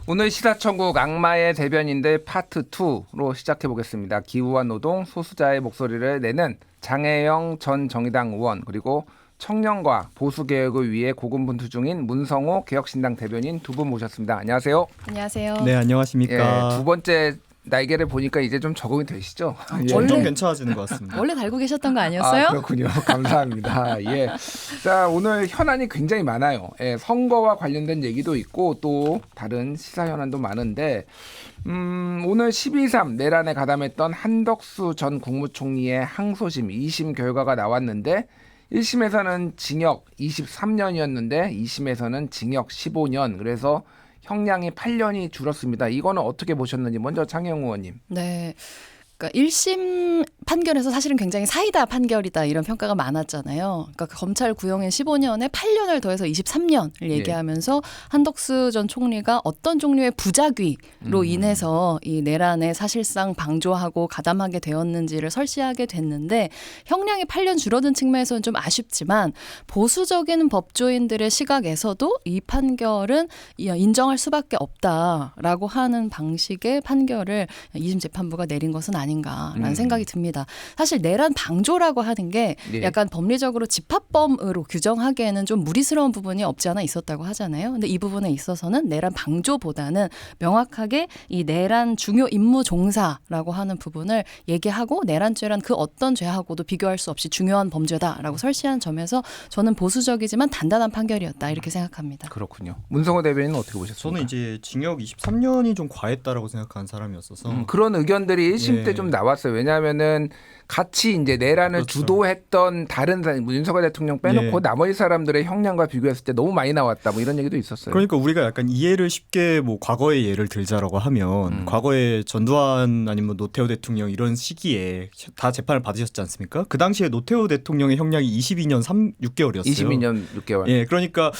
오늘 시사천국 악마의 대변인들 파트 2로 시작해 보겠습니다. 기후와 노동, 소수자의 목소리를 내는 장혜영 전 정의당 의원, 그리고 청년과 보수개혁을 위해 고군분투 중인 문성호 개혁신당 대변인 두 분 모셨습니다. 안녕하세요. 안녕하세요. 네, 안녕하십니까. 두 번째 날개를 보니까 이제 좀 적응이 되시죠? 점점 괜찮아지는 것 같습니다. 원래 달고 계셨던 거 아니었어요? 그렇군요. 감사합니다. 예. 자, 오늘 현안이 굉장히 많아요. 예, 선거와 관련된 얘기도 있고 또 다른 시사 현안도 많은데 오늘 12.3 내란에 가담했던 한덕수 전 국무총리의 항소심 2심 결과가 나왔는데 1심에서는 징역 23년이었는데 2심에서는 징역 15년. 그래서 형량이 8년이 줄었습니다. 이거는 어떻게 보셨는지 먼저 장혜영 의원님. 네. 그러니까 1심 판결에서 사실은 굉장히 사이다 판결이다 이런 평가가 많았잖아요. 그러니까 검찰 구형인 15년에 8년을 더해서 23년을 얘기하면서 한덕수 전 총리가 어떤 종류의 부작위로 인해서 이 내란에 사실상 방조하고 가담하게 되었는지를 설시하게 됐는데 형량이 8년 줄어든 측면에서는 좀 아쉽지만 보수적인 법조인들의 시각에서도 이 판결은 인정할 수밖에 없다라고 하는 방식의 판결을 2심 재판부가 내린 것은 아닌가라는 생각이 듭니다. 사실 내란 방조라고 하는 게 약간 법리적으로 집합범으로 규정하기에는 좀 무리스러운 부분이 없지 않아 있었다고 하잖아요. 근데 이 부분에 있어서는 내란 방조보다는 명확하게 이 내란 중요 임무 종사라고 하는 부분을 얘기하고 내란죄란 그 어떤 죄하고도 비교할 수 없이 중요한 범죄다라고 설시한 점에서 저는 보수적이지만 단단한 판결이었다 이렇게 생각합니다. 그렇군요. 문성호 대변인은 어떻게 보셨습니까? 저는 이제 징역 23년이 좀 과했다라고 생각하는 사람이었어서 그런 의견들이 1심 때 좀 나왔어요. 왜냐하면은 같이 이제 내란을 그렇죠. 주도했던 다른 사람, 윤석열 대통령 빼놓고 예. 나머지 사람들의 형량과 비교했을 때 너무 많이 나왔다. 뭐 이런 얘기도 있었어요. 그러니까 우리가 약간 이해를 쉽게 뭐 과거의 예를 들자라고 하면 과거에 전두환 아니면 노태우 대통령 이런 시기에 다 재판을 받으셨지 않습니까? 그 당시에 노태우 대통령의 형량이 22년 6개월이었어요. 22년 6개월. 예, 그러니까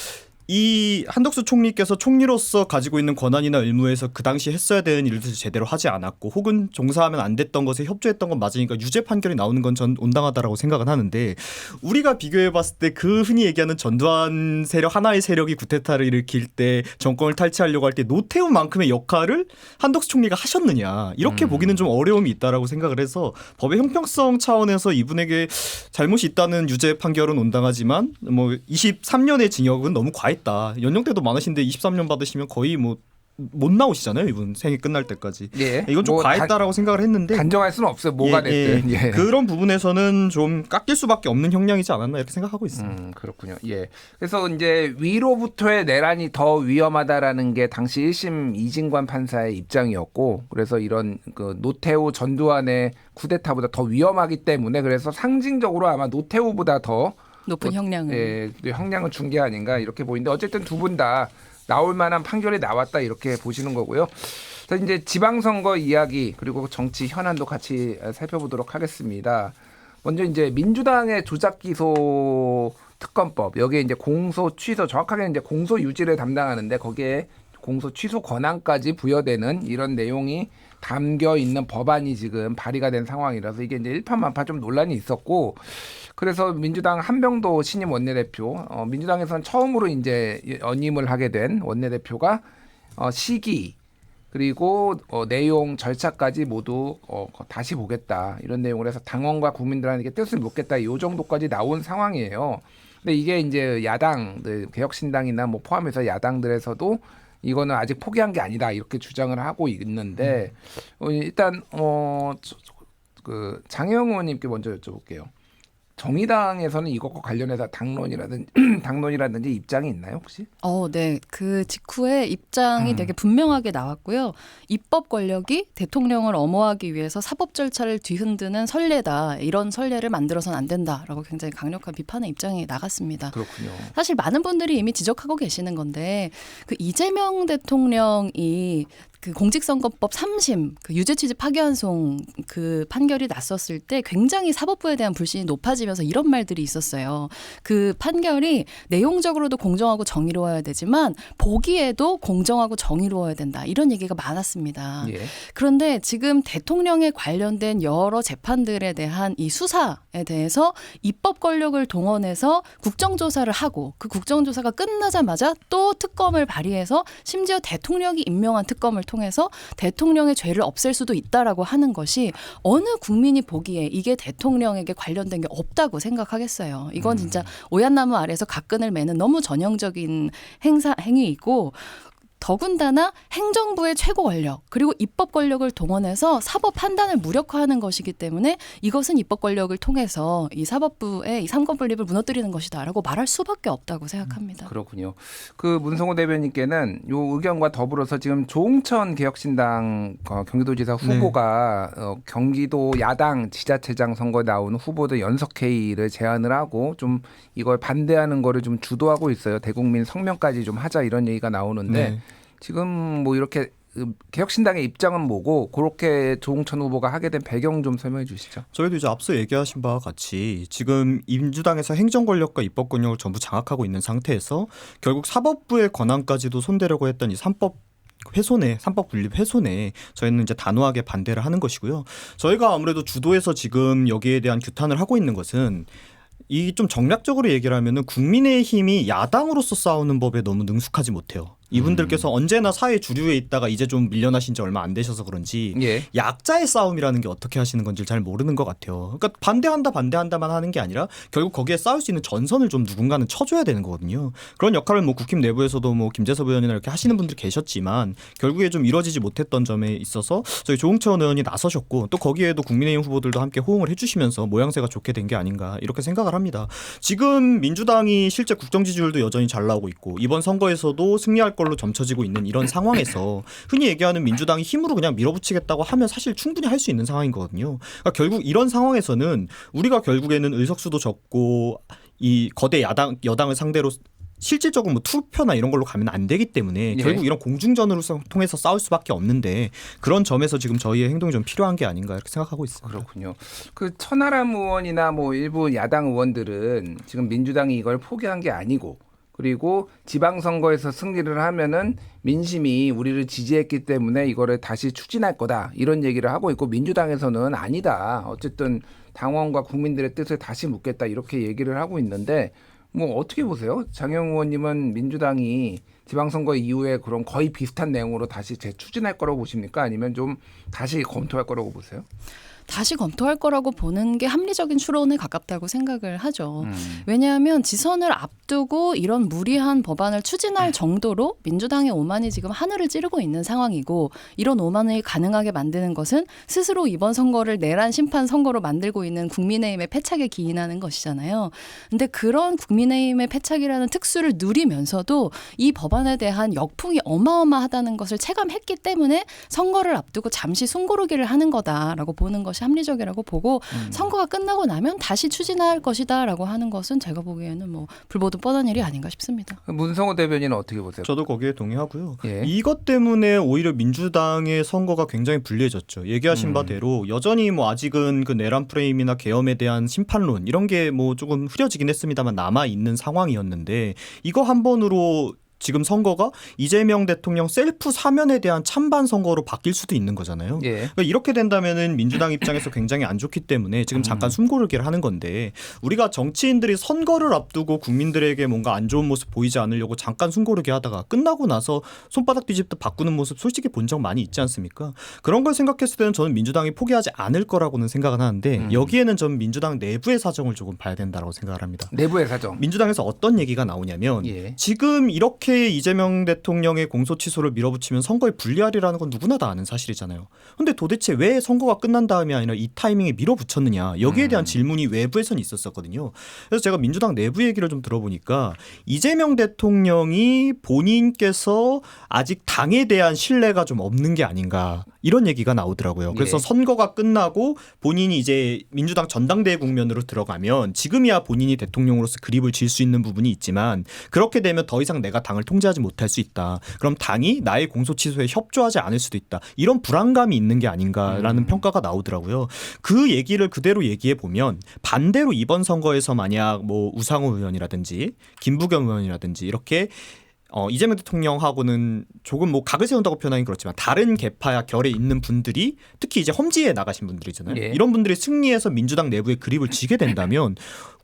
이 한덕수 총리께서 총리로서 가지고 있는 권한이나 의무에서 그 당시 했어야 되는 일들을 제대로 하지 않았고 혹은 종사하면 안 됐던 것에 협조했던 건 맞으니까 유죄 판결이 나오는 건 전 온당하다라고 생각은 하는데 우리가 비교해봤을 때 그 흔히 얘기하는 전두환 세력 하나의 세력이 쿠데타를 일으킬 때 정권을 탈취하려고 할 때 노태우만큼의 역할을 한덕수 총리가 하셨느냐 이렇게 보기는 좀 어려움이 있다라고 생각을 해서 법의 형평성 차원에서 이분에게 잘못이 있다는 유죄 판결은 온당하지만 뭐 23년의 징역은 너무 과했다. 연령대도 많으신데 23년 받으시면 거의 뭐 못 나오시잖아요. 이분 생이 끝날 때까지. 예. 이건 좀 뭐 과했다라고 생각을 했는데 단정할 수는 없어요. 뭐가 됐든. 예. 그런 부분에서는 좀 깎일 수밖에 없는 형량이지 않았나 이렇게 생각하고 있습니다. 그렇군요. 예. 그래서 이제 위로부터의 내란이 더 위험하다라는 게 당시 1심 이진관 판사의 입장이었고, 그래서 이런 그 노태우 전두환의 쿠데타보다 더 위험하기 때문에 그래서 상징적으로 아마 노태우보다 더 높은 형량을. 예, 형량을 준 게 아닌가 이렇게 보이는데 어쨌든 두 분 다 나올 만한 판결이 나왔다 이렇게 보시는 거고요. 자, 이제 지방선거 이야기 그리고 정치 현안도 같이 살펴보도록 하겠습니다. 먼저 이제 민주당의 조작기소 특검법 여기에 이제 공소 취소 정확하게 이제 공소 유지를 담당하는데 거기에 공소 취소 권한까지 부여되는 이런 내용이 담겨 있는 법안이 지금 발의가 된 상황이라서 이게 이제 일파만파 좀 논란이 있었고 그래서 민주당 한병도 신임 원내대표 민주당에서는 처음으로 이제 연임을 하게 된 원내대표가 시기 그리고 내용 절차까지 모두 다시 보겠다 이런 내용을 해서 당원과 국민들한테 뜻을 묻겠다 이 정도까지 나온 상황이에요. 근데 이게 이제 야당들 개혁신당이나 뭐 포함해서 야당들에서도 이거는 아직 포기한 게 아니다 이렇게 주장을 하고 있는데 일단 그 장혜영 의원님께 먼저 여쭤볼게요. 정의당에서는 이것과 관련해서 당론이라든지 입장이 있나요 혹시? 네. 그 직후에 입장이 되게 분명하게 나왔고요. 입법 권력이 대통령을 엄호하기 위해서 사법 절차를 뒤흔드는 선례다. 이런 선례를 만들어서는 안 된다라고 굉장히 강력한 비판의 입장이 나갔습니다. 그렇군요. 사실 많은 분들이 이미 지적하고 계시는 건데 그 이재명 대통령이 그 공직선거법 3심 그 유죄취지 파기환송 그 판결이 났었을 때 굉장히 사법부에 대한 불신이 높아지면서 이런 말들이 있었어요. 그 판결이 내용적으로도 공정하고 정의로워야 되지만 보기에도 공정하고 정의로워야 된다. 이런 얘기가 많았습니다. 예. 그런데 지금 대통령에 관련된 여러 재판들에 대한 이 수사에 대해서 입법 권력을 동원해서 국정조사를 하고 그 국정조사가 끝나자마자 또 특검을 발의해서 심지어 대통령이 임명한 특검을 통해서 대통령의 죄를 없앨 수도 있다라고 하는 것이 어느 국민이 보기에 이게 대통령에게 관련된 게 없다고 생각하겠어요. 이건 진짜 오얏나무 아래에서 각근을 매는 너무 전형적인 행위이고 더군다나 행정부의 최고 권력 그리고 입법 권력을 동원해서 사법 판단을 무력화하는 것이기 때문에 이것은 입법 권력을 통해서 이 사법부의 이 삼권 분립을 무너뜨리는 것이다라고 말할 수밖에 없다고 생각합니다. 그렇군요. 그 문성호 대변인께는 요 의견과 더불어서 지금 조홍천 개혁신당 경기도지사 후보가 경기도 야당 지자체장 선거에 나오는 후보들 연석회의를 제안을 하고 좀 이걸 반대하는 거를 좀 주도하고 있어요. 대국민 성명까지 좀 하자 이런 얘기가 나오는데 지금 뭐 이렇게 개혁신당의 입장은 뭐고 그렇게 조홍천 후보가 하게 된 배경 좀 설명해 주시죠. 저희도 이제 앞서 얘기하신 바와 같이 지금 민주당에서 행정 권력과 입법 권력을 전부 장악하고 있는 상태에서 결국 사법부의 권한까지도 손대려고 했던 이 삼법 분립 훼손에 저희는 이제 단호하게 반대를 하는 것이고요. 저희가 아무래도 주도해서 지금 여기에 대한 규탄을 하고 있는 것은 이 좀 정략적으로 얘기를 하면은 국민의힘이 야당으로서 싸우는 법에 너무 능숙하지 못해요. 이분들께서 언제나 사회 주류에 있다가 이제 좀 밀려나신 지 얼마 안 되셔서 그런지 약자의 싸움이라는 게 어떻게 하시는 건지 잘 모르는 것 같아요. 그러니까 반대한다만 하는 게 아니라 결국 거기에 싸울 수 있는 전선을 좀 누군가는 쳐줘야 되는 거거든요. 그런 역할을 뭐 국힘 내부에서도 뭐 김재섭 의원이나 이렇게 하시는 분들이 계셨지만 결국에 좀 이뤄지지 못했던 점에 있어서 저희 조홍천 의원이 나서셨고 또 거기에도 국민의힘 후보들도 함께 호응을 해주시면서 모양새가 좋게 된 게 아닌가 이렇게 생각을 합니다. 지금 민주당이 실제 국정 지지율도 여전히 잘 나오고 있고 이번 선거에서도 승리할 걸로 점쳐지고 있는 이런 상황에서 흔히 얘기하는 민주당이 힘으로 그냥 밀어붙이겠다고 하면 사실 충분히 할 수 있는 상황인 거거든요. 그러니까 결국 이런 상황에서는 우리가 결국에는 의석수도 적고 이 거대 여당을 상대로 실질적으로 뭐 투표나 이런 걸로 가면 안 되기 때문에 결국 이런 공중전으로 통해서 싸울 수밖에 없는데 그런 점에서 지금 저희의 행동이 좀 필요한 게 아닌가 이렇게 생각하고 있습니다. 그렇군요. 그 천하람 의원이나 뭐 일부 야당 의원들은 지금 민주당이 이걸 포기한 게 아니고 그리고 지방선거에서 승리를 하면은 민심이 우리를 지지했기 때문에 이거를 다시 추진할 거다 이런 얘기를 하고 있고 민주당에서는 아니다. 어쨌든 당원과 국민들의 뜻을 다시 묻겠다 이렇게 얘기를 하고 있는데 뭐 어떻게 보세요? 장영 의원님은 민주당이 지방선거 이후에 그런 거의 비슷한 내용으로 다시 재추진할 거라고 보십니까? 아니면 좀 다시 검토할 거라고 보세요? 다시 검토할 거라고 보는 게 합리적인 추론에 가깝다고 생각을 하죠. 왜냐하면 지선을 앞두고 이런 무리한 법안을 추진할 정도로 민주당의 오만이 지금 하늘을 찌르고 있는 상황이고 이런 오만을 가능하게 만드는 것은 스스로 이번 선거를 내란 심판 선거로 만들고 있는 국민의힘의 패착에 기인하는 것이잖아요. 근데 그런 국민의힘의 패착이라는 특수를 누리면서도 이 법안에 대한 역풍이 어마어마하다는 것을 체감했기 때문에 선거를 앞두고 잠시 숨고르기를 하는 거다라고 보는 것이 합리적이라고 보고 선거가 끝나고 나면 다시 추진할 것이다라고 하는 것은 제가 보기에는 뭐 불보듯 뻔한 일이 아닌가 싶습니다. 문성호 대변인은 어떻게 보세요? 저도 거기에 동의하고요. 이것 때문에 오히려 민주당의 선거가 굉장히 불리해졌죠. 얘기하신 바대로 여전히 뭐 아직은 그 내란 프레임이나 계엄에 대한 심판론 이런 게 뭐 조금 흐려지긴 했습니다만 남아 있는 상황이었는데 이거 한 번으로 지금 선거가 이재명 대통령 셀프 사면에 대한 찬반 선거로 바뀔 수도 있는 거잖아요. 그러니까 이렇게 된다면은 민주당 입장에서 굉장히 안 좋기 때문에 지금 잠깐 숨고르기를 하는 건데 우리가 정치인들이 선거를 앞두고 국민들에게 뭔가 안 좋은 모습 보이지 않으려고 잠깐 숨고르기 하다가 끝나고 나서 손바닥 뒤집듯 바꾸는 모습 솔직히 본 적 많이 있지 않습니까? 그런 걸 생각했을 때는 저는 민주당이 포기하지 않을 거라고는 생각은 하는데 여기에는 전 민주당 내부의 사정을 조금 봐야 된다고 생각을 합니다. 내부의 사정. 민주당에서 어떤 얘기가 나오냐면 지금 이렇게 이재명 대통령의 공소취소를 밀어붙이면 선거에 불리하리라는 건 누구나 다 아는 사실이잖아요. 그런데 도대체 왜 선거가 끝난 다음이 아니라 이 타이밍에 밀어붙였느냐 여기에 대한 질문이 외부에선 있었거든요. 그래서 제가 민주당 내부 얘기를 좀 들어보니까 이재명 대통령이 본인께서 아직 당에 대한 신뢰가 좀 없는 게 아닌가 이런 얘기가 나오더라고요. 그래서 예. 선거가 끝나고 본인이 이제 민주당 전당대회 국면으로 들어가면 지금이야 본인이 대통령으로서 그립을 질 수 있는 부분이 있지만 그렇게 되면 더 이상 내가 당을 통제하지 못할 수 있다. 그럼 당이 나의 공소 취소에 협조하지 않을 수도 있다. 이런 불안감이 있는 게 아닌가라는 평가가 나오더라고요. 그 얘기를 그대로 얘기해 보면 반대로 이번 선거에서 만약 뭐 우상호 의원이라든지 김부겸 의원이라든지 이렇게 이재명 대통령하고는 조금 뭐 각을 세운다고 표현하긴 그렇지만 다른 계파야 결에 있는 분들이 특히 이제 험지에 나가신 분들이잖아요. 예. 이런 분들이 승리해서 민주당 내부에 그립을 지게 된다면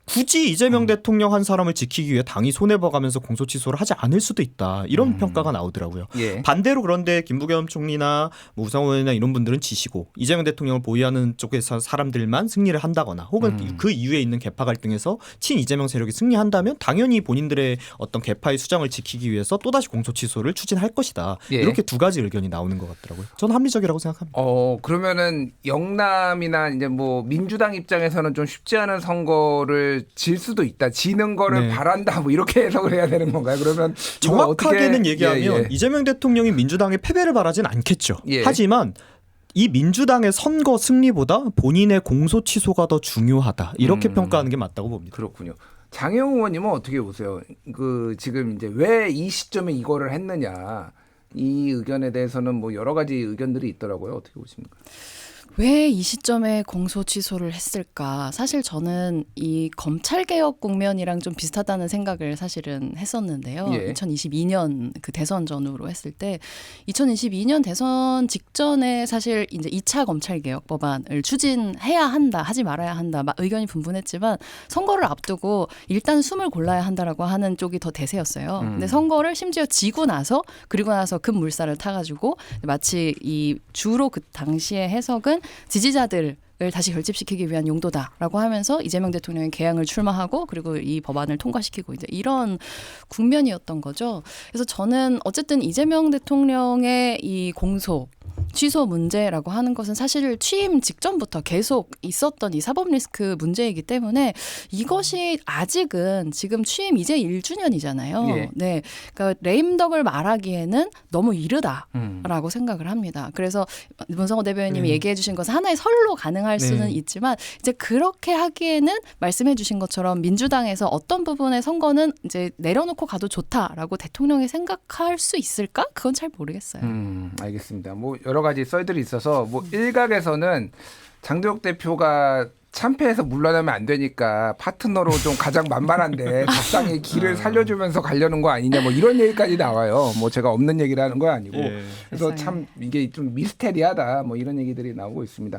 굳이 이재명 대통령 한 사람을 지키기 위해 당이 손해봐가면서 공소취소를 하지 않을 수도 있다. 이런 평가가 나오더라고요. 예. 반대로 그런데 김부겸 총리나 뭐 우상호 의원이나 이런 분들은 지시고 이재명 대통령을 보유하는 쪽에서 사람들만 승리를 한다거나 혹은 그 이후에 있는 계파 갈등에서 친 이재명 세력이 승리한다면 당연히 본인들의 어떤 계파의 수장을 지키기 위해서 또다시 공소취소를 추진할 것이다. 예. 이렇게 두 가지 의견이 나오는 것 같더라고요. 저는 합리적이라고 생각합니다. 그러면은 영남이나 이제 뭐 민주당 입장에서는 좀 쉽지 않은 선거를 질 수도 있다. 지는 거를 네. 바란다. 뭐 이렇게 해석을 해야 되는 건가요? 그러면 이거 정확하게는 어떻게- 얘기하면 예, 예. 이재명 대통령이 민주당의 패배를 바라진 않겠죠. 예. 하지만 이 민주당의 선거 승리보다 본인의 공소 취소가 더 중요하다. 이렇게 평가하는 게 맞다고 봅니다. 그렇군요. 장혜웅 의원님은 어떻게 보세요? 그 지금 이제 왜 이 시점에 이거를 했느냐 이 의견에 대해서는 뭐 여러 가지 의견들이 있더라고요. 어떻게 보십니까? 왜 이 시점에 공소 취소를 했을까? 사실 저는 이 검찰 개혁 국면이랑 좀 비슷하다는 생각을 사실은 했었는데요. 예. 2022년 그 대선 전후로 했을 때 2022년 대선 직전에 사실 이제 2차 검찰 개혁 법안을 추진해야 한다, 하지 말아야 한다. 막 의견이 분분했지만 선거를 앞두고 일단 숨을 골라야 한다라고 하는 쪽이 더 대세였어요. 근데 선거를 심지어 지고 나서 그리고 나서 급물살을 타가지고 마치 이 주로 그 당시의 해석은 지지자들을 다시 결집시키기 위한 용도다라고 하면서 이재명 대통령이 개항을 출마하고 그리고 이 법안을 통과시키고 이제 이런 국면이었던 거죠. 그래서 저는 어쨌든 이재명 대통령의 이 공소 취소 문제라고 하는 것은 사실 취임 직전부터 계속 있었던 이 사법 리스크 문제이기 때문에 이것이 아직은 지금 취임 이제 1주년이잖아요. 예. 네, 그러니까 레임덕을 말하기에는 너무 이르다라고 생각을 합니다. 그래서 문성호 대변인님이 얘기해 주신 것은 하나의 설로 가능할 수는 있지만 이제 그렇게 하기에는 말씀해 주신 것처럼 민주당에서 어떤 부분의 선거는 이제 내려놓고 가도 좋다라고 대통령이 생각할 수 있을까? 그건 잘 모르겠어요. 알겠습니다. 뭐 여러 가지 썰들이 있어서 뭐 일각에서는 장도혁 대표가 참패해서 물러나면 안 되니까 파트너로 좀 가장 만만한데 적당히 길을 살려주면서 가려는 거 아니냐 뭐 이런 얘기까지 나와요. 뭐 제가 없는 얘기를 하는 거 아니고 예. 그래서 세상에. 참 이게 좀 미스테리하다 뭐 이런 얘기들이 나오고 있습니다.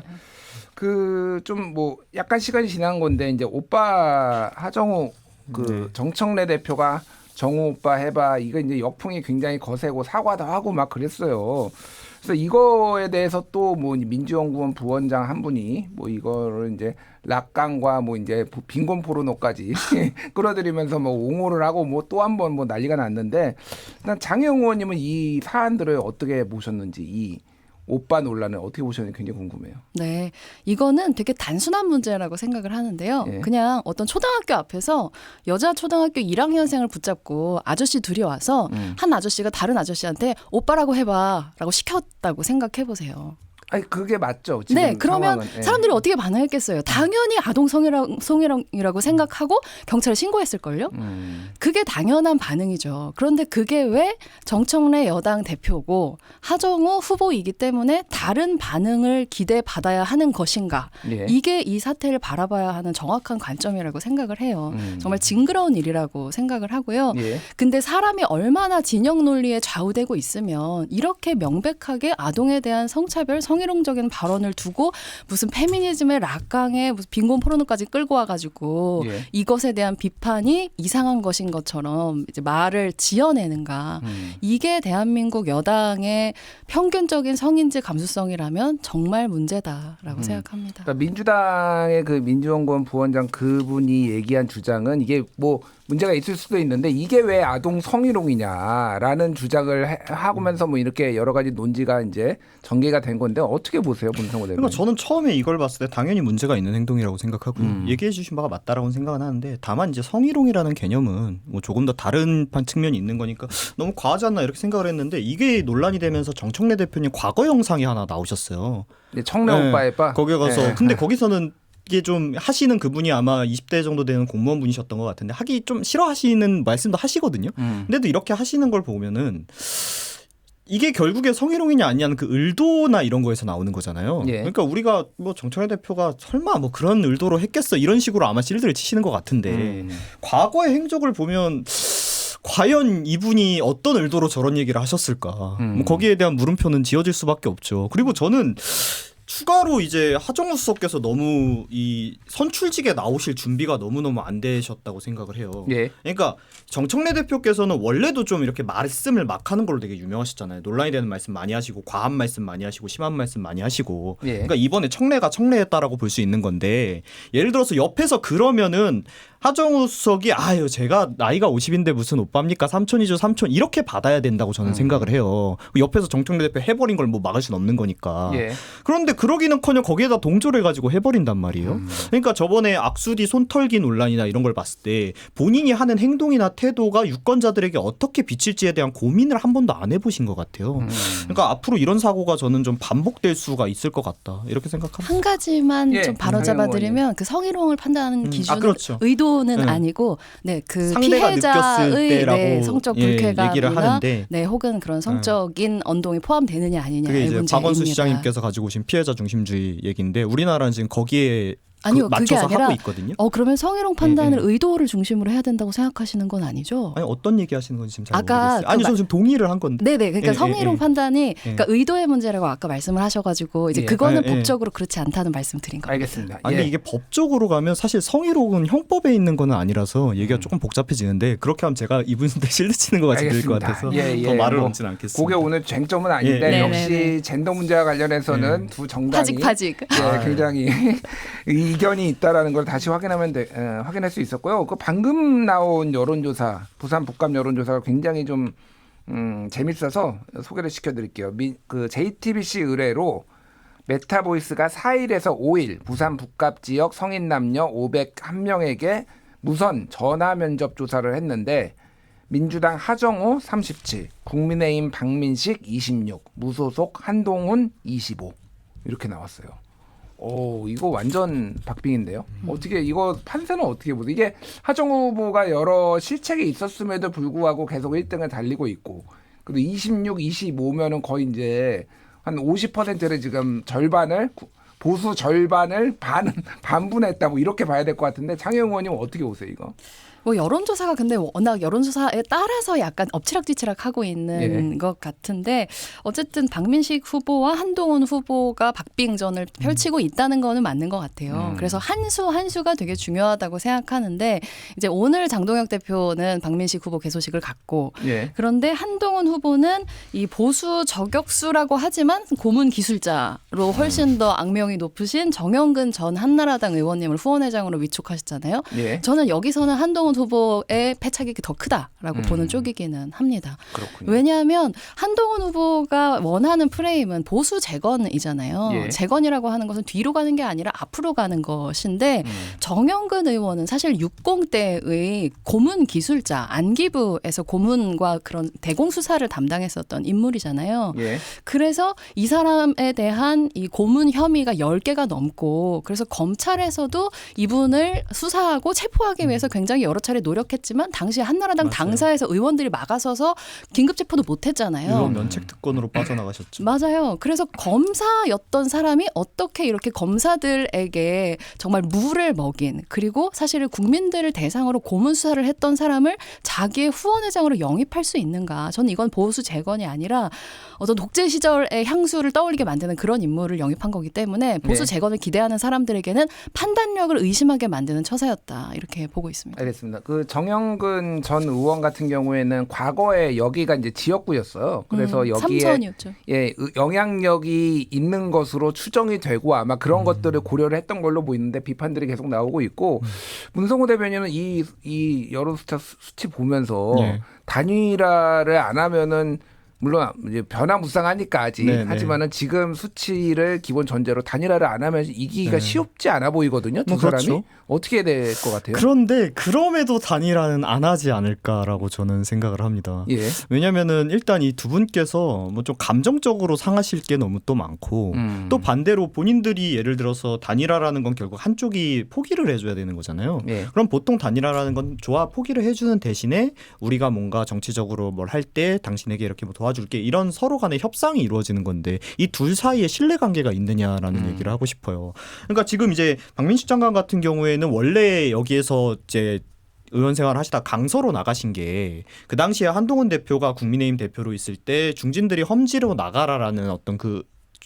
그 좀 뭐 약간 시간이 지난 건데 이제 오빠 하정우 그 정청래 대표가 정우 오빠 해봐 이거 이제 역풍이 굉장히 거세고 사과도 하고 막 그랬어요. 그래서 이거에 대해서 또 뭐 민주연구원 부원장 한 분이 뭐 이거를 이제 락강과 뭐 이제 빈곤 포르노까지 끌어들이면서 뭐 옹호를 하고 뭐 또 한 번 뭐 난리가 났는데 일단 장혜웅 의원님은 이 사안들을 어떻게 보셨는지 이 오빠 논란을 어떻게 보셨는지 굉장히 궁금해요. 네, 이거는 되게 단순한 문제라고 생각을 하는데요. 예. 그냥 어떤 초등학교 앞에서 여자 초등학교 1학년생을 붙잡고 아저씨 둘이 와서 한 아저씨가 다른 아저씨한테 오빠라고 해봐라고 시켰다고 생각해 보세요. 아니 그게 맞죠. 지금 네, 그러면 상황은. 예. 사람들이 어떻게 반응했겠어요? 당연히 아동 성희롱이라고 생각하고 경찰에 신고했을걸요? 그게 당연한 반응이죠. 그런데 그게 왜 정청래 여당 대표고 하정우 후보이기 때문에 다른 반응을 기대받아야 하는 것인가? 예. 이게 이 사태를 바라봐야 하는 정확한 관점이라고 생각을 해요. 정말 징그러운 일이라고 생각을 하고요. 예. 근데 사람이 얼마나 진영 논리에 좌우되고 있으면 이렇게 명백하게 아동에 대한 성차별, 성희롱적인 발언을 두고 무슨 페미니즘의 락강에 무슨 빈곤 포르노까지 끌고 와가지고 예. 이것에 대한 비판이 이상한 것인 것처럼 이제 말을 지어내는가. 이게 대한민국 여당의 평균적인 성인지 감수성이라면 정말 문제다라고 생각합니다. 그러니까 민주당의 그 민주연구원 부원장 그분이 얘기한 주장은 이게 뭐 문제가 있을 수도 있는데 이게 왜 아동 성희롱이냐라는 주장을 하면서 뭐 이렇게 여러 가지 논지가 이제 전개가 된 건데 어떻게 보세요, 문성호 대표님? 그러니까 저는 처음에 이걸 봤을 때 당연히 문제가 있는 행동이라고 생각하고요. 얘기해 주신 바가 맞다라고 생각은 하는데 다만 이제 성희롱이라는 개념은 뭐 조금 더 다른 측면이 있는 거니까 너무 과하지 않나 이렇게 생각을 했는데 이게 논란이 되면서 정청래 대표님 과거 영상이 하나 나오셨어요. 청래 오빠의 바 거기 가서 네. 근데 거기서는 이게 좀 하시는 그분이 아마 20대 정도 되는 공무원분이셨던 것 같은데 하기 좀 싫어하시는 말씀도 하시거든요. 근데도 이렇게 하시는 걸 보면은 이게 결국에 성희롱이냐 아니냐는 그 의도나 이런 거에서 나오는 거잖아요. 예. 그러니까 우리가 뭐 정청래 대표가 설마 뭐 그런 의도로 했겠어 이런 식으로 아마 실드를 치시는 것 같은데 과거의 행적을 보면 과연 이분이 어떤 의도로 저런 얘기를 하셨을까? 뭐 거기에 대한 물음표는 지어질 수밖에 없죠. 그리고 저는 추가로 이제 하정우 수석께서 너무 이 선출직에 나오실 준비가 너무너무 안 되셨다고 생각을 해요. 예. 그러니까 정청래 대표께서는 원래도 좀 이렇게 말씀을 막 하는 걸로 되게 유명하셨잖아요. 논란이 되는 말씀 많이 하시고 과한 말씀 많이 하시고 심한 말씀 많이 하시고. 예. 그러니까 이번에 청래가 청래했다라고 볼 수 있는 건데 예를 들어서 옆에서 그러면은 하정우 수석이 아유 제가 나이가 50인데 무슨 오빠입니까 삼촌이죠 삼촌 이렇게 받아야 된다고 저는 생각을 해요. 옆에서 정청래 대표 해버린 걸 뭐 막을 수는 없는 거니까. 예. 그런데 그러기는커녕 거기에다 동조를 해가지고 해버린단 말이에요. 그러니까 저번에 악수뒤 손털기 논란이나 이런 걸 봤을 때 본인이 하는 행동이나 태도가 유권자들에게 어떻게 비칠지에 대한 고민을 한 번도 안 해보신 것 같아요. 그러니까 앞으로 이런 사고가 저는 좀 반복될 수가 있을 것 같다 이렇게 생각합니다. 한 가지만 예, 좀 바로잡아드리면 그 성희롱을 판단하는 기준은 그렇죠. 의도는 네. 아니고 그 상대가 느꼈을 피해자의 때라고 성적 예, 불쾌감이나 얘기를 하는데 혹은 그런 성적인 언동이 포함되느냐 그게 아니냐의 이제 문제입니다. 박원순 시장님께서 가지고 오신 피해자 중심주의 얘기인데 우리나라는 지금 거기에 아니요, 그게 맞춰서 아니라 하고 있거든요. 그러면 성희롱 판단을 예. 의도를 중심으로 해야 된다고 생각하시는 건 아니죠? 아니 어떤 얘기 하시는 건지 지금 잘 아까 모르겠어요. 아니 저는 지금 동의를 한 건데. 네네. 그러니까 예, 성희롱 예, 예. 판단이 그러니까 의도의 문제라고 아까 말씀을 하셔가지고 이제 예. 그거는 예, 예. 법적으로 그렇지 않다는 말씀 드린 겁니다. 알겠습니다. 아니 예. 근데 이게 법적으로 가면 사실 성희롱은 형법에 있는 거는 아니라서 얘기가 조금 복잡해지는데 그렇게 하면 제가 이분한테 실드 치는 것 같이 들릴 것 알겠습니다. 같아서 예, 예. 더 말을 뭐 얹지는 않겠습니다. 그게 오늘 쟁점은 아닌데 예, 예. 역시 네네네. 젠더 문제와 관련해서는 두 정당이 파직. 예, 굉장히 이견이 있다라는 걸 다시 확인할 수 있었고요. 그 방금 나온 여론조사, 부산 북감 여론조사가 굉장히 좀 재밌어서 소개를 시켜드릴게요. 그 JTBC 의뢰로 메타보이스가 4일에서 5일 부산 북갑 지역 성인 남녀 501명에게 무선 전화 면접 조사를 했는데 민주당 하정우 37, 국민의힘 박민식 26, 무소속 한동훈 25 이렇게 나왔어요. 오, 이거 완전 박빙인데요. 어떻게 이거 판세는 어떻게 보세요? 이게 하정우 후보가 여러 실책이 있었음에도 불구하고 계속 1등을 달리고 있고, 그리고 26, 25면은 거의 이제 한 50%를 지금 절반을 보수 절반을 반분했다 뭐 이렇게 봐야 될 것 같은데 장혜영 의원님 어떻게 보세요 이거? 뭐 여론조사가 근데 워낙 여론조사에 따라서 약간 엎치락뒤치락 하고 있는 것 같은데 어쨌든 박민식 후보와 한동훈 후보가 박빙전을 펼치고 있다는 거는 맞는 것 같아요. 그래서 한 수가 되게 중요하다고 생각하는데 이제 오늘 장동혁 대표는 박민식 후보 개소식을 갖고 예. 그런데 한동훈 후보는 이 보수 저격수라고 하지만 고문 기술자로 훨씬 더 악명이 높으신 정영근 전 한나라당 의원님을 후원회장으로 위촉하셨잖아요. 예. 저는 여기서는 한동훈 후보의 패착이 더 크다라고 보는 쪽이기는 합니다. 그렇군요. 왜냐하면 한동훈 후보가 원하는 프레임은 보수 재건이잖아요. 예. 재건이라고 하는 것은 뒤로 가는 게 아니라 앞으로 가는 것인데 정영근 의원은 사실 60때의 고문 기술자 안기부에서 고문과 그런 대공 수사를 담당했었던 인물이잖아요. 예. 그래서 이 사람에 대한 이 고문 혐의가 10개가 넘고 그래서 검찰에서도 이분을 수사하고 체포하기 위해서 굉장히 여러 차례 노력했지만 당시 한나라당 맞아요. 당사에서 의원들이 막아서서 긴급 체포도 못했잖아요. 의원 면책 특권으로 빠져나가셨죠. 맞아요. 그래서 검사였던 사람이 어떻게 이렇게 검사들에게 정말 물을 먹인 그리고 사실은 국민들을 대상으로 고문 수사를 했던 사람을 자기의 후원회장으로 영입할 수 있는가. 저는 이건 보수 재건이 아니라 어떤 독재 시절의 향수를 떠올리게 만드는 그런 인물을 영입한 거기 때문에 보수 네. 재건을 기대하는 사람들에게는 판단력을 의심하게 만드는 처사였다. 이렇게 보고 있습니다. 알겠습니다. 그 정영근 전 의원 같은 경우에는 과거에 여기가 이제 지역구였어요. 그래서 여기에 삼선이었죠. 예, 영향력이 있는 것으로 추정이 되고 아마 그런 것들을 고려를 했던 걸로 보이는데 비판들이 계속 나오고 있고 문성호 대변인은 이 여론조사 수치 보면서 네. 단일화를 안 하면은 물론 이제 변화무쌍하니까 아직 네, 하지만은 지금 수치를 기본 전제로 단일화를 안 하면 이기기가 네. 쉽지 않아 보이거든요. 두 그렇죠. 사람이 어떻게 될 것 같아요? 그런데 그럼에도 단일화는 안 하지 않을까라고 저는 생각을 합니다. 예. 왜냐면은 일단 이 두 분께서 뭐 좀 감정적으로 상하실 게 너무 또 많고 또 반대로 본인들이 예를 들어서 단일화라는 건 결국 한쪽이 포기를 해줘야 되는 거잖아요. 예. 그럼 보통 단일화라는 건 좋아 포기를 해주는 대신에 우리가 뭔가 정치적으로 뭘 할 때 당신에게 이렇게 뭐 도와줄게 이런 서로 간의 협상이 이루어지는 건데 이 둘 사이에 신뢰관계가 있느냐라는 얘기를 하고 싶어요. 그러니까 지금 이제 박민식 장관 같은 경우에는 원래 여기에서 이제 의원 생활을 하시다 강서로 나가신 게 그 당시에 한동훈 대표가 국민의힘 대표로 있을 때 중진들이 험지로 나가라라는 어떤 그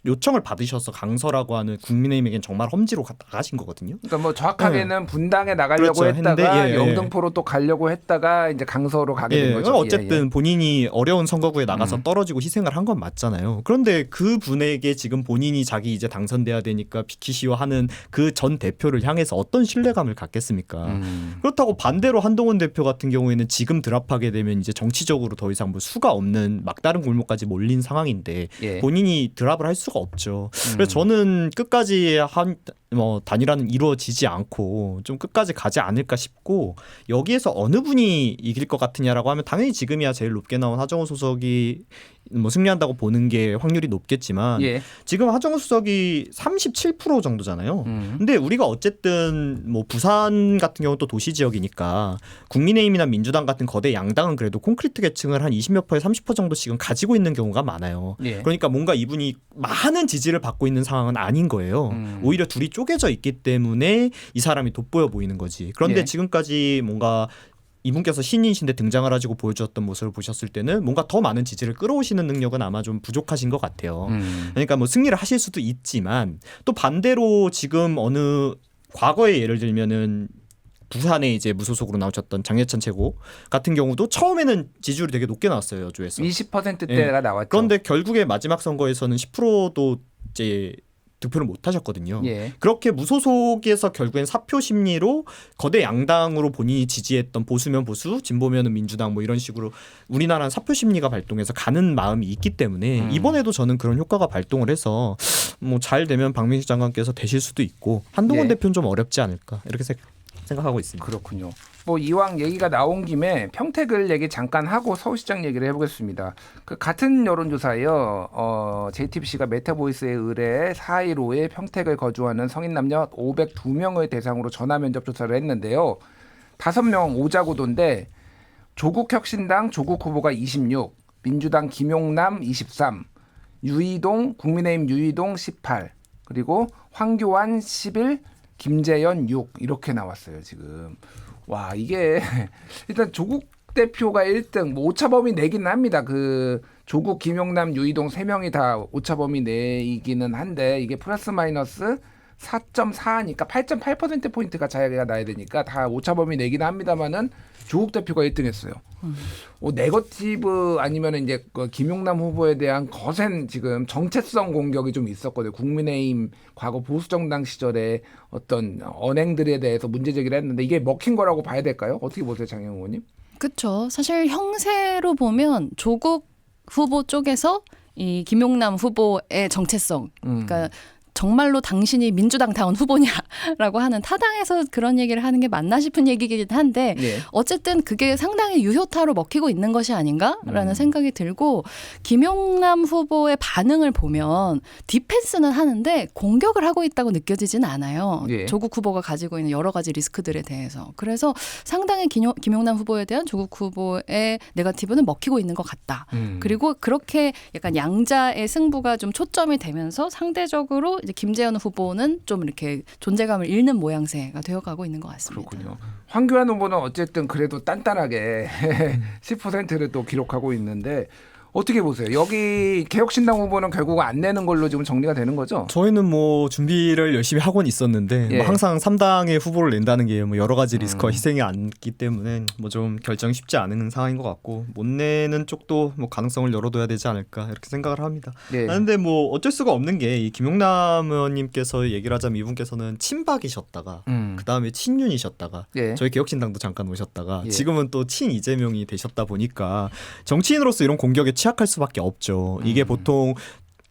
요청을 받으셔서 강서라고 하는 국민의힘에겐 정말 험지로 나가신 거거든요. 그러니까 뭐 정확하게는 분당에 나가려고 그렇죠. 했다가 했는데, 예, 영등포로 또 가려고 했다가 이제 강서로 가게 된 거죠. 어쨌든 본인이 어려운 선거구에 음. 나가서 떨어지고 희생을 한 건 맞잖아요. 그런데 그 분에게 지금 본인이 자기 이제 당선돼야 되니까 비키시오 하는 그 전 대표를 향해서 어떤 신뢰감을 갖겠습니까? 그렇다고 반대로 한동훈 대표 같은 경우에는 지금 드랍하게 되면 이제 정치적으로 더 이상 뭐 수가 없는 막다른 골목까지 몰린 상황인데 예. 본인이 드랍을 할 수가 없죠. 그래서 저는 끝까지 단일화는 이루어지지 않고 좀 끝까지 가지 않을까 싶고 여기에서 어느 분이 이길 것 같으냐라고 하면 당연히 지금이야 제일 높게 나온 하정우 소속이 뭐 승리한다고 보는 게 확률이 높겠지만 예. 지금 하정우 수석이 37% 정도잖아요. 근데 우리가 어쨌든 뭐 부산 같은 경우는 또 도시 지역이니까 국민의힘이나 민주당 같은 거대 양당은 그래도 콘크리트 계층을 한 20몇 %, 30% 정도씩은 가지고 있는 경우가 많아요. 예. 그러니까 뭔가 이분이 많은 지지를 받고 있는 상황은 아닌 거예요. 오히려 둘이 쪼개져 있기 때문에 이 사람이 돋보여 보이는 거지. 그런데 예. 지금까지 뭔가 이분께서 신인신데 등장을 하시고 보여주었던 모습을 보셨을 때는 뭔가 더 많은 지지를 끌어오시는 능력은 아마 좀 부족하신 것 같아요. 그러니까 뭐 승리를 하실 수도 있지만 또 반대로 지금 어느 과거에 예를 들면은 부산에 이제 무소속으로 나오셨던 장예찬 최고 같은 경우도 처음에는 지지율이 되게 높게 나왔어요. 여주에서. 20%대가 나왔죠. 그런데 결국에 마지막 선거에서는 10%도 이제 득표를 못 하셨거든요. 예. 그렇게 무소속에서 결국엔 사표 심리로 거대 양당으로 본인이 지지했던 보수면 보수, 진보면은 민주당 뭐 이런 식으로 우리나라는 사표 심리가 발동해서 가는 마음이 있기 때문에 이번에도 저는 그런 효과가 발동을 해서 뭐 잘 되면 박민식 장관께서 되실 수도 있고 한동훈 예. 대표는 좀 어렵지 않을까 이렇게 생각하고 있습니다. 그렇군요. 뭐 이왕 얘기가 나온 김에 평택을 얘기 잠깐 하고 서울시장 얘기를 해보겠습니다. 그 같은 여론조사예요. JTBC가 메타보이스에 의뢰해 4.15에 평택을 거주하는 성인 남녀 502명을 대상으로 전화 면접 조사를 했는데요. 5명 오자구도인데 조국혁신당 조국 후보가 26, 민주당 김용남 23, 유이동 국민의힘 유이동 18, 그리고 황교안 11, 김재현 6 이렇게 나왔어요 지금. 와 이게 일단 조국 대표가 1등 뭐 오차범위 내기는 합니다. 그 조국 김용남 유이동 3명이 다 오차범위 내기는 한데 이게 플러스 마이너스 4.4니까 8.8%포인트가 차이가 나야 되니까 다 오차범위 내기는 합니다만은 조국 대표가 1등했어요. 네거티브 아니면 이제 그 김용남 후보에 대한 거센 지금 정체성 공격이 좀 있었거든요. 국민의힘 과거 보수정당 시절에 어떤 언행들에 대해서 문제 제기를 했는데 이게 먹힌 거라고 봐야 될까요? 어떻게 보세요, 장영 의원님? 그렇죠. 사실 형세로 보면 조국 후보 쪽에서 이 김용남 후보의 정체성, 그러니까 정말로 당신이 민주당다운 후보냐라고 하는 타당에서 그런 얘기를 하는 게 맞나 싶은 얘기긴 한데 예. 어쨌든 그게 상당히 유효타로 먹히고 있는 것이 아닌가라는 생각이 들고 김용남 후보의 반응을 보면 디펜스는 하는데 공격을 하고 있다고 느껴지진 않아요. 예. 조국 후보가 가지고 있는 여러 가지 리스크들에 대해서. 그래서 상당히 김용남 후보에 대한 조국 후보의 네거티브는 먹히고 있는 것 같다. 그리고 그렇게 약간 양자의 승부가 좀 초점이 되면서 상대적으로 이제 김재현 후보는 좀 이렇게 존재감을 잃는 모양새가 되어가고 있는 것 같습니다. 그렇군요. 황교안 후보는 어쨌든 그래도 단단하게 10%를 또 기록하고 있는데 어떻게 보세요? 여기 개혁신당 후보는 결국 안 내는 걸로 지금 정리가 되는 거죠? 저희는 뭐 준비를 열심히 하고는 있었는데 예. 뭐 항상 3당의 후보를 낸다는 게 뭐 여러 가지 리스크와 희생이 많기 때문에 뭐 좀 결정이 쉽지 않은 상황인 것 같고 못 내는 쪽도 뭐 가능성을 열어둬야 되지 않을까 이렇게 생각을 합니다. 예. 그런데 뭐 어쩔 수가 없는 게 이 김용남 의원님께서 얘기를 하자면 이분께서는 친박이셨다가 그 다음에 친윤이셨다가 예. 저희 개혁신당도 잠깐 오셨다가 예. 지금은 또 친이재명이 되셨다 보니까 정치인으로서 이런 공격에 취약할 수밖에 없죠. 이게 보통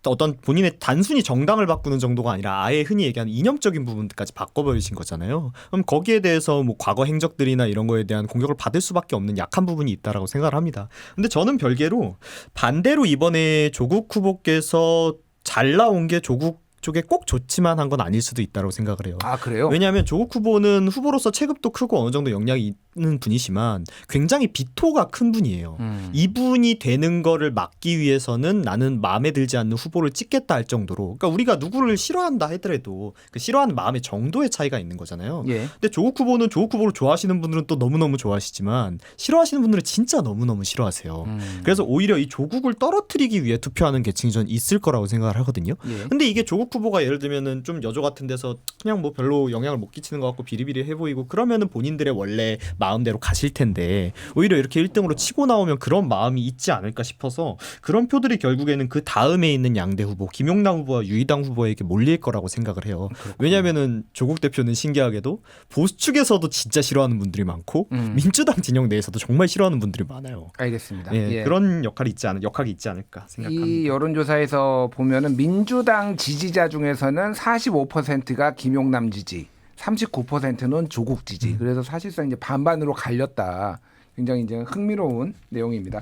어떤 본인의 단순히 정당을 바꾸는 정도가 아니라 아예 흔히 얘기하는 이념적인 부분까지 바꿔버리신 거잖아요. 그럼 거기에 대해서 뭐 과거 행적들이나 이런 거에 대한 공격을 받을 수밖에 없는 약한 부분이 있다라고 생각을 합니다. 근데 저는 별개로 반대로 이번에 조국 후보께서 잘 나온 게 조국 쪽에 꼭 좋지만 한 건 아닐 수도 있다고 생각을 해요. 아 그래요? 왜냐하면 조국 후보는 후보로서 체급도 크고 어느 정도 역량이 있는 분이지만 굉장히 비토가 큰 분이에요. 이분이 되는 거를 막기 위해서는 나는 마음에 들지 않는 후보를 찍겠다 할 정도로 그러니까 우리가 누구를 싫어한다 하더라도 그 싫어하는 마음의 정도의 차이가 있는 거잖아요. 예. 근데 조국 후보는 조국 후보를 좋아하시는 분들은 또 너무너무 좋아하시지만 싫어하시는 분들은 진짜 너무너무 싫어하세요. 그래서 오히려 이 조국을 떨어뜨리기 위해 투표하는 계층이 전 있을 거라고 생각을 하거든요. 예. 근데 이게 조국 후보가 예를 들면은 좀 여조 같은 데서 그냥 뭐 별로 영향을 못 끼치는 것 같고 비리비리해 보이고 그러면은 본인들의 원래 마음대로 가실 텐데 오히려 이렇게 1등으로 치고 나오면 그런 마음이 있지 않을까 싶어서 그런 표들이 결국에는 그 다음에 있는 양대 후보 김용남 후보와 유이당 후보에게 몰릴 거라고 생각을 해요. 왜냐하면은 조국 대표는 신기하게도 보수 측에서도 진짜 싫어하는 분들이 많고 민주당 진영 내에서도 정말 싫어하는 분들이 많아요. 알겠습니다. 예, 예. 그런 역할이 있지 않을까 생각합니다. 이 여론조사에서 보면은 민주당 지지자 중에서는 45%가 김용남 지지, 39%는 조국 지지. 그래서 사실상 이제 반반으로 갈렸다. 굉장히 이제 흥미로운 내용입니다.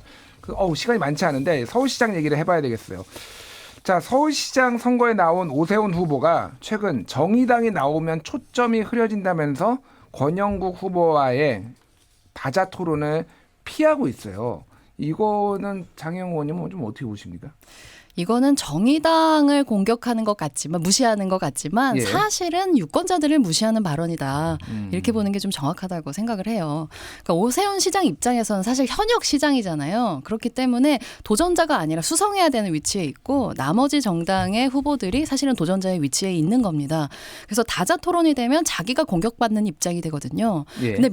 시간이 많지 않은데 서울시장 얘기를 해봐야 되겠어요. 자, 서울시장 선거에 나온 오세훈 후보가 최근 정의당이 나오면 초점이 흐려진다면서 권영국 후보와의 다자 토론을 피하고 있어요. 이거는 장혜영 의원님은 좀 어떻게 보십니까? 이거는 정의당을 공격하는 것 같지만 무시하는 것 같지만 예. 사실은 유권자들을 무시하는 발언이다. 이렇게 보는 게 좀 정확하다고 생각을 해요. 그러니까 오세훈 시장 입장에서는 사실 현역 시장이잖아요. 그렇기 때문에 도전자가 아니라 수성해야 되는 위치에 있고 나머지 정당의 후보들이 사실은 도전자의 위치에 있는 겁니다. 그래서 다자 토론이 되면 자기가 공격받는 입장이 되거든요. 예. 근데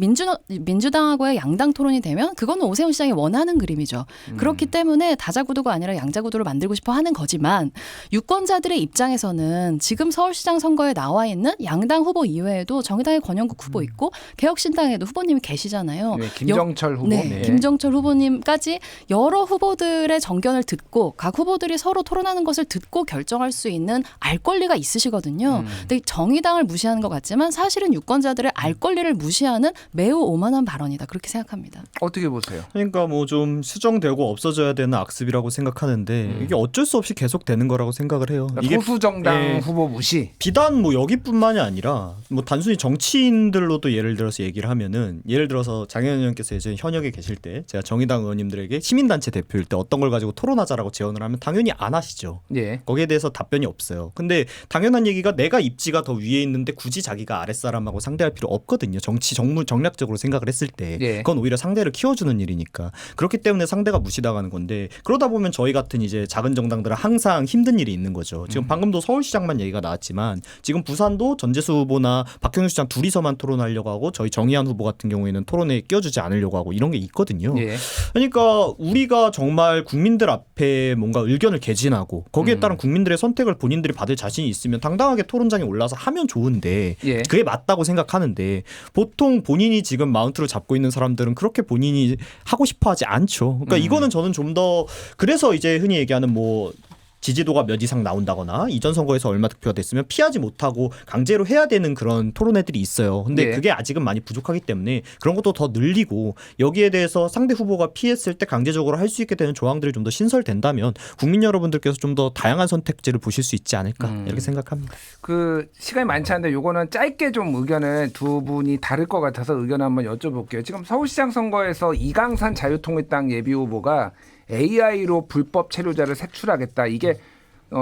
민주당하고의 양당 토론이 되면 그거는 오세훈 시장이 원하는 그림이죠. 그렇기 때문에 다자 구도가 아니라 양자 구도를 만들고 싶어 하는 거지만 유권자들의 입장에서는 지금 서울시장 선거에 나와 있는 양당 후보 이외에도 정의당의 권영국 후보 있고 개혁신당에도 후보님이 계시잖아요. 네, 김정철 후보. 네, 네. 김정철 후보님까지 여러 후보들의 정견을 듣고 각 후보들이 서로 토론하는 것을 듣고 결정할 수 있는 알 권리가 있으시거든요. 근데 정의당을 무시하는 것 같지만 사실은 유권자들의 알 권리를 무시하는 매우 오만한 발언이다. 그렇게 생각합니다. 어떻게 보세요? 그러니까 뭐 좀 수정되고 없어져야 되는 악습이라고 생각하는데 이게 어쩔 수 없이 계속되는 거라고 생각을 해요. 이게 소수 정당 예. 후보 무시. 비단 뭐 여기뿐만이 아니라 뭐 단순히 정치인들로도 예를 들어서 얘기를 하면은 예를 들어서 장혜연 의원께서 이제 현역에 계실 때 제가 정의당 의원님들에게 시민단체 대표일 때 어떤 걸 가지고 토론하자라고 제언을 하면 당연히 안 하시죠. 예. 거기에 대해서 답변이 없어요. 근데 당연한 얘기가 내가 입지가 더 위에 있는데 굳이 자기가 아랫사람하고 상대할 필요 없거든요. 정략적으로 생각을 했을 때 예. 그건 오히려 상대를 키워주는 일이니까 그렇기 때문에 상대가 무시당하는 건데 그러다 보면 저희 같은 이제 작은 정당들은 항상 힘든 일이 있는 거죠. 지금 방금도 서울시장만 얘기가 나왔지만 지금 부산도 전재수 후보나 박형준 시장 둘이서만 토론하려고 하고 저희 정의한 후보 같은 경우에는 토론에 끼워주지 않으려고 하고 이런 게 있거든요. 예. 그러니까 우리가 정말 국민들 앞에 뭔가 의견을 개진하고 거기에 따른 국민들의 선택을 본인들이 받을 자신이 있으면 당당하게 토론장에 올라서 하면 좋은데 예. 그게 맞다고 생각하는데 보통 본인이 지금 마운트를 잡고 있는 사람들은 그렇게 본인이 하고 싶어 하지 않죠. 그러니까 이거는 저는 좀 더 그래서 이제 흔히 얘기하는 뭐 지지도가 몇 이상 나온다거나 이전 선거에서 얼마 득표가 됐으면 피하지 못하고 강제로 해야 되는 그런 토론회들이 있어요. 근데 네. 그게 아직은 많이 부족하기 때문에 그런 것도 더 늘리고 여기에 대해서 상대 후보가 피했을 때 강제적으로 할 수 있게 되는 조항들이 좀 더 신설된다면 국민 여러분들께서 좀 더 다양한 선택지를 보실 수 있지 않을까 이렇게 생각합니다. 그 시간이 많지 않은데 요거는 짧게 좀 의견을 두 분이 다를 것 같아서 의견 한번 여쭤볼게요. 지금 서울시장 선거에서 이강산 자유통일당 예비후보가 AI로 불법 체류자를 색출하겠다. 이게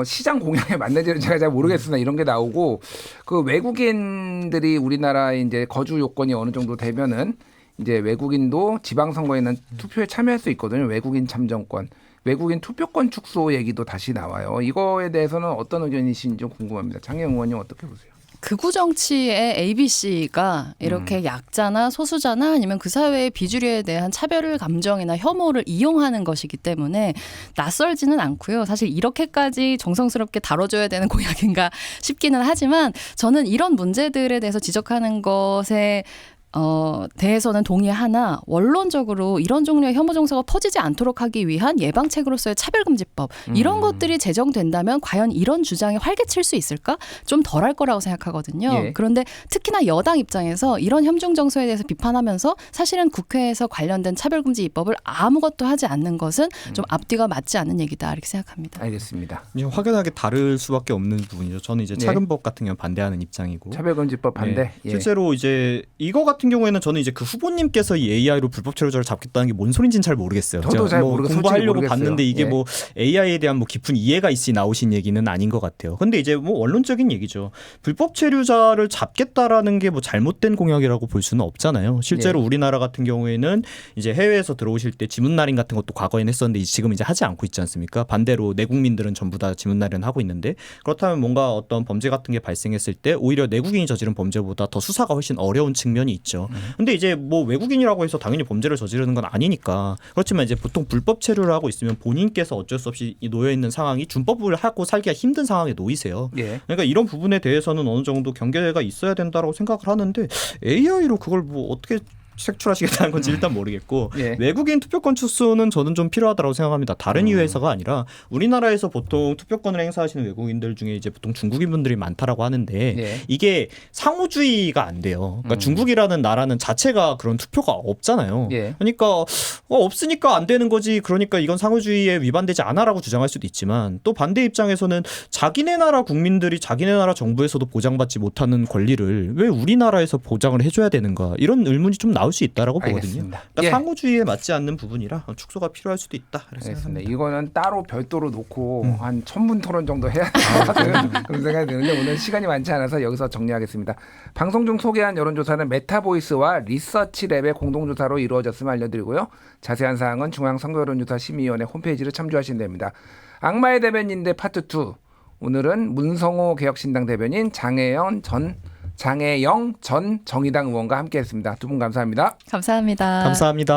시장 공약에 맞는지는 제가 잘 모르겠으나 이런 게 나오고 그 외국인들이 우리나라에 이제 거주 요건이 어느 정도 되면은 이제 외국인도 지방선거에는 투표에 참여할 수 있거든요. 외국인 참정권. 외국인 투표권 축소 얘기도 다시 나와요. 이거에 대해서는 어떤 의견이신지 좀 궁금합니다. 장혜영 의원님 어떻게 보세요? 극우 정치의 ABC가 이렇게 약자나 소수자나 아니면 그 사회의 비주류에 대한 차별 감정이나 혐오를 이용하는 것이기 때문에 낯설지는 않고요. 사실 이렇게까지 정성스럽게 다뤄줘야 되는 공약인가 싶기는 하지만 저는 이런 문제들에 대해서 지적하는 것에 대해서는 동의하나 원론적으로 이런 종류의 혐오 정서가 퍼지지 않도록 하기 위한 예방책으로서의 차별금지법 이런 것들이 제정된다면 과연 이런 주장에 활개칠 수 있을까? 좀 덜할 거라고 생각하거든요. 예. 그런데 특히나 여당 입장에서 이런 혐중 정서에 대해서 비판하면서 사실은 국회에서 관련된 차별금지 입법을 아무것도 하지 않는 것은 좀 앞뒤가 맞지 않는 얘기다 이렇게 생각합니다. 알겠습니다. 이제 확연하게 다를 수밖에 없는 부분이죠. 저는 이제 차근법 같은 경우 반대하는 입장이고. 차별금지법 반대. 네. 예. 실제로 이제 이거 같은 경우에는 저는 이제 그 후보님께서 이 AI로 불법 체류자를 잡겠다는 게 뭔 소린지는 잘 모르겠어요. 저도 잘 뭐 모르겠어요. 공부하려고 솔직히 모르겠어요. 봤는데 이게 예. 뭐 AI에 대한 뭐 깊은 이해가 있이 나오신 얘기는 아닌 것 같아요. 근데 이제 뭐 원론적인 얘기죠. 불법 체류자를 잡겠다라는 게 뭐 잘못된 공약이라고 볼 수는 없잖아요. 실제로 예. 우리나라 같은 경우에는 이제 해외에서 들어오실 때 지문 날인 같은 것도 과거에는 했었는데 지금 이제 하지 않고 있지 않습니까? 반대로 내국민들은 전부 다 지문 날인을 하고 있는데 그렇다면 뭔가 어떤 범죄 같은 게 발생했을 때 오히려 내국인이 저지른 범죄보다 더 수사가 훨씬 어려운 측면이 있죠. 근데 이제 뭐 외국인이라고 해서 당연히 범죄를 저지르는 건 아니니까 그렇지만 이제 보통 불법 체류를 하고 있으면 본인께서 어쩔 수 없이 놓여 있는 상황이 준법을 하고 살기가 힘든 상황에 놓이세요. 예. 그러니까 이런 부분에 대해서는 어느 정도 경계가 있어야 된다라고 생각을 하는데 AI로 그걸 뭐 어떻게 색출하시겠다는 건지 일단 모르겠고 예. 외국인 투표권 축소는 저는 좀 필요하다고 생각합니다. 다른 이유에서가 아니라 우리나라에서 보통 투표권을 행사하시는 외국인들 중에 이제 보통 중국인 분들이 많다라고 하는데 예. 이게 상호주의가 안 돼요. 그러니까 중국이라는 나라는 자체가 그런 투표가 없잖아요. 예. 그러니까 없으니까 안 되는 거지. 그러니까 이건 상호주의에 위반되지 않아라고 주장할 수도 있지만 또 반대 입장에서는 자기네 나라 국민들이 자기네 나라 정부에서도 보장받지 못하는 권리를 왜 우리나라에서 보장을 해줘야 되는가 이런 의문이 좀 나올 수 있다라고 보거든요. 알겠습니다. 그러니까 예. 상호주의에 맞지 않는 부분이라 축소가 필요할 수도 있다. 이렇게 알겠습니다. 생각합니다. 이거는 따로 별도로 놓고 한 1000분 토론 정도 해야 될 것 같은 그런 생각이 드는데 오늘 시간이 많지 않아서 여기서 정리하겠습니다. 방송 중 소개한 여론조사는 메타보이스와 리서치랩의 공동조사로 이루어졌음을 알려드리고요. 자세한 사항은 중앙선거여론조사심의위원회 홈페이지를 참조하시면 됩니다. 악마의 대변인 대 파트 2. 오늘은 문성호 개혁신당 대변인 장혜영 전 정의당 의원과 함께했습니다. 두 분 감사합니다. 감사합니다. 감사합니다.